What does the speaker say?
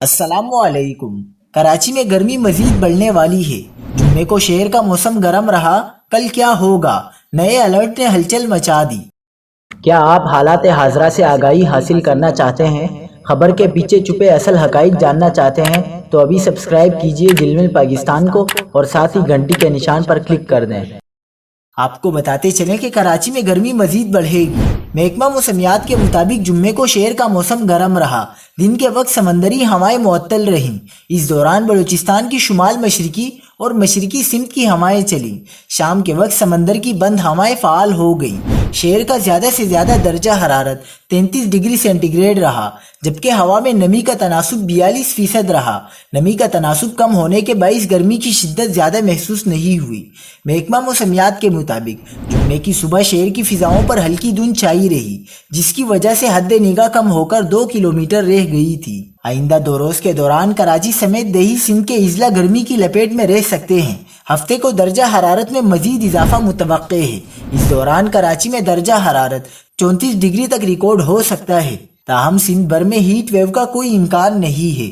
السلام علیکم۔ کراچی میں گرمی مزید بڑھنے والی ہے۔ جمعے کو شہر کا موسم گرم رہا، کل کیا ہوگا؟ نئے الرٹ نے ہلچل مچا دی۔ کیا آپ حالات حاضرہ سے آگاہی حاصل کرنا چاہتے ہیں؟ خبر کے پیچھے چھپے اصل حقائق جاننا چاہتے ہیں تو ابھی سبسکرائب کیجئے جلمل پاکستان کو اور ساتھ ہی گھنٹی کے نشان پر کلک کر دیں۔ آپ کو بتاتے چلیں کہ کراچی میں گرمی مزید بڑھے گی۔ محکمہ موسمیات کے مطابق جمعے کو شہر کا موسم گرم رہا۔ دن کے وقت سمندری ہوائیں معطل رہیں۔ اس دوران بلوچستان کی شمال مشرقی اور مشرقی سمت کی ہوائیں چلیں۔ شام کے وقت سمندر کی بند ہوائیں فعال ہو گئیں۔ شہر کا زیادہ سے زیادہ درجہ حرارت 33 ڈگری سینٹی گریڈ رہا، جبکہ ہوا میں نمی کا تناسب 42% رہا۔ نمی کا تناسب کم ہونے کے باعث گرمی کی شدت زیادہ محسوس نہیں ہوئی۔ محکمہ موسمیات کے مطابق جمعے کی صبح شہر کی فضاؤں پر ہلکی دھند چھائی رہی، جس کی وجہ سے حد نگاہ کم ہو کر 2 کلومیٹر رہ گئی تھی۔ آئندہ 2 روز کے دوران کراچی سمیت دیہی سندھ کے اضلاع گرمی کی لپیٹ میں رہ سکتے ہیں۔ ہفتے کو درجہ حرارت میں مزید اضافہ متوقع ہے۔ اس دوران کراچی میں درجہ حرارت 34 ڈگری تک ریکارڈ ہو سکتا ہے۔ تاہم سندھ بھر میں ہیٹ ویو کا کوئی امکان نہیں ہے۔